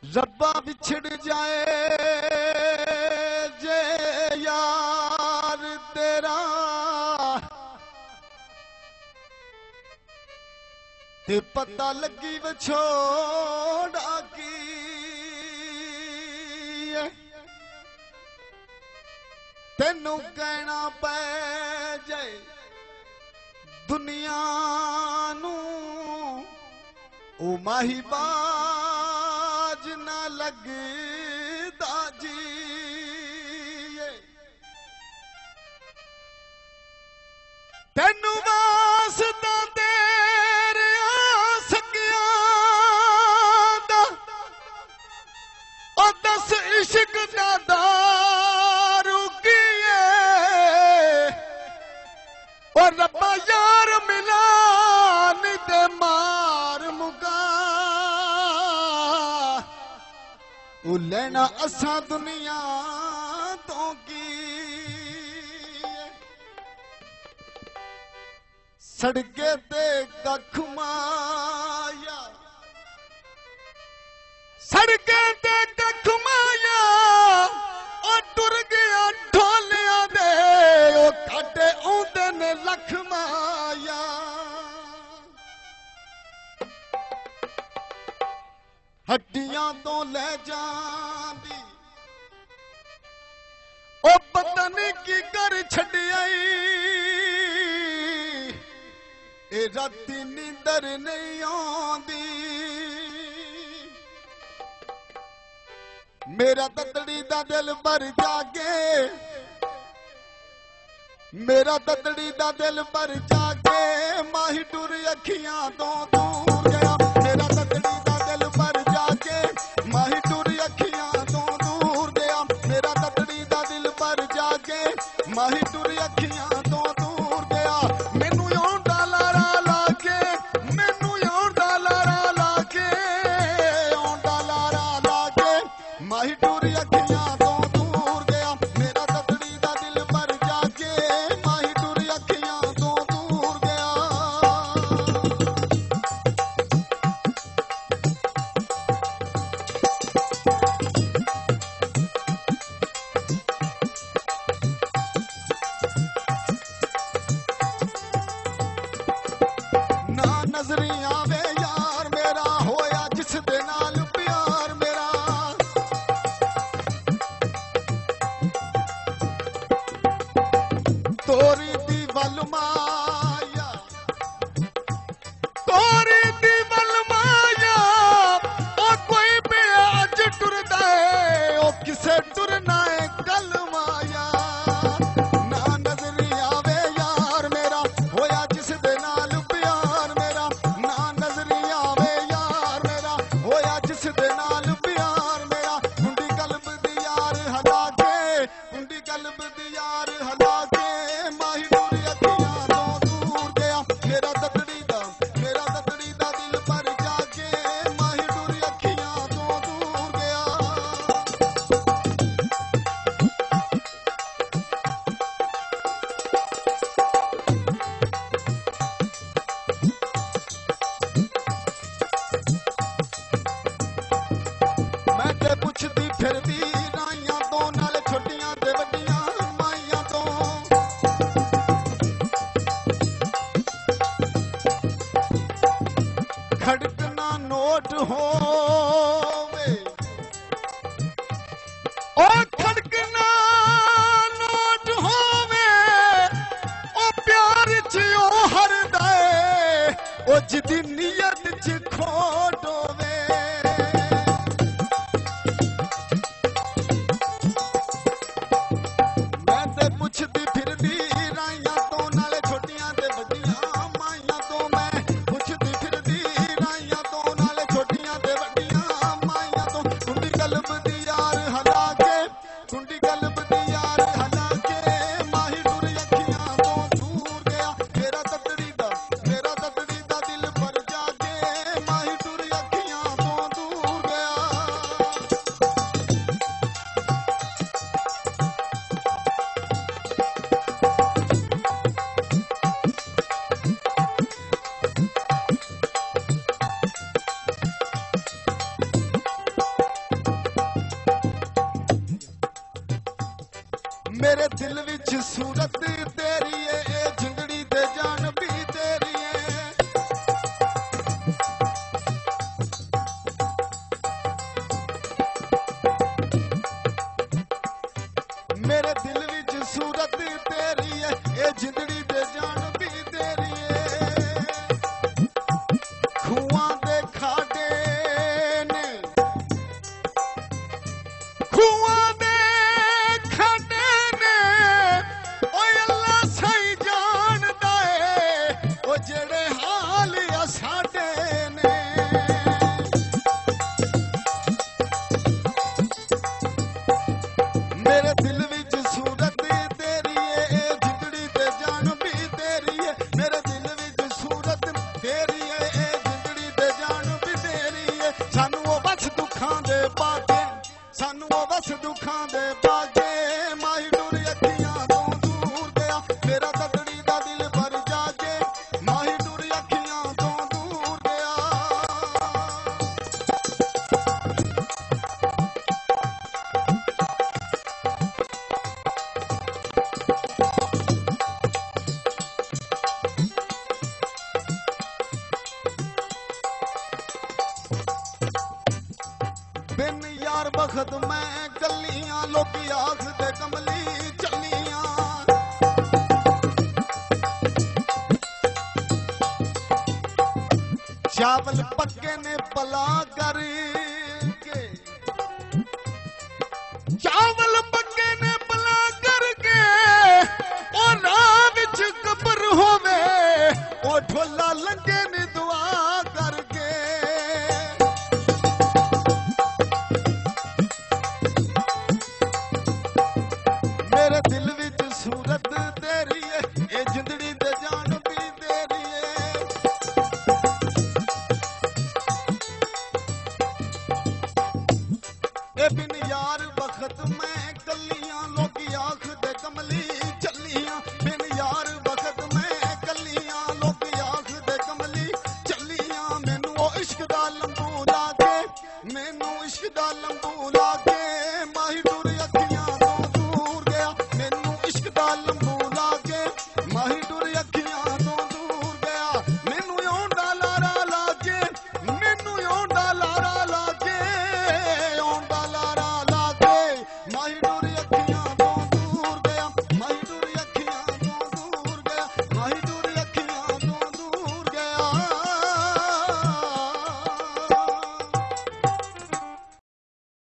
रब्बा बिछड़ जाए जे यार तेरा ते पता लगी विछोड़ा की तेनू कहना पै जाए दुनिया नू ओ माही बाज ना लगदा जी तेनू वास्ता तेरे सकिया दा ओ दस इश्क दा दारू कीए ओ रब्बा यार मिला नी ते मार मुका ओ लेना असा दुनिया तो की सड़के ते कख माया सड़के ते कख माया ओ टुर गया ढोलिया दे ओ काटे आउंदे ने लख माया हड्डियां तो ले जांदी ओ पता नहीं की कर छड़ियाई ए राती नींदर नहीं आंदी मेरा ददड़ी दा दिल भर जागे मेरा ददड़ी दा दिल भर जागे माही टुर अखियां तो दूर गया मेरा ददड़ी दा दिल भर जागे माही टुर अखियां तो दूर गया मेरा ददड़ी दा दिल भर जागे माही टुर अखियां तो दूर गया मैनू आउंदा लारा लाके मैनू आउंदा लारा लाके आउंदा लारा लाके माही टुर अखियां तो दूर गया मेरा ददड़ी दा दिल भर जागे माही टुर अखियां तो दूर गया ना नजरी आवे यार मेरा होया जिस दे नाल प्यार मेरा तोरी दी वल माया तोरी दी वल माया ओ कोई भी अज टुरदा है ओ किसे टुरना है कल माया ना नजरी आवे यार मेरा होया जिस दे नाल प्यार मेरा ना नजरी आवे यार मेरा होया जिस दे नाल प्यार मेरा कुंडी कल्ब दी यार हला के कुंडी कल्ब दी यार हला के माही टुर अखियां तो दूर गया मेरा ददड़ी दा दिल भर जाके माही टुर अखियां तो दूर गया मैं ते पुछदी फिरदी राइयां तो नाल छोटियां ते वड्डियां माइयां तो खड़कना नोट होवे ओ खड़कना नोट होवे ओ प्यार च ओ हरदा है ओ जिदी नीयत च खोट होवे मैं ते पुछदी फिरदी राइयां तो नाले छोटियां ते वड्डियां माइयां तो मैं पुछदी फिरदी राइयां तो नाले छोटियां ते वड्डियां माइयां तो कुंडी कल्ब दी यार हला के कुंडी कल्ब दी यार हला के माही टुर अखियां तो दूर गया मेरा ददड़ी दा दिल भर जा मेरे दिल विच सूरत तेरी है, ए जिंदड़ी ते जान भी तेरी है। मेरे दिल विच सूरत तेरी है, ए जिंदड़ी ते जान भी तेरी है। खुआं दे खाडे ने, खुआं दे खाडे ने, ओए अल्लाह सही जानदा है, ओ जेड़े हाल आ साडे ने। मेरे दिल विच सूरत तेरी है, ए जिंदड़ी ते जान भी तेरी है। मेरे दिल विच सूरत तेरी है, ए जिंदड़ी ते जान भी तेरी है। सानू ओ बस दुखां दे बागे, सानू ओ बस दुखां दे बागे, माही डुर अखियां तो दूर गया, मेरा तकड़ी दा दिल भर जागे, माही डुर अखियां तो दूर गया। बिन यार बखत मैं गलियां, लोकी आखदे कमली चलियां। चावल पक्के ने भला करके, चावल पक्के ने भला करके, ओ राह विच कब्र होवे, ओ ढोला लंगे ने दुआ करके। मेरे दिल विच सूरत तेरी है, ए जिंदड़ी ते जान भी तेरी है। ए बिन यार बखत मैं कलियां, लोकी आखदे कमली चलियां। बिन यार बखत मैं कलियां, लोकी आखदे कमली चलियां। मैनू ओ इश्क दा लंबू ला के, मैनू इश्क दा लंबू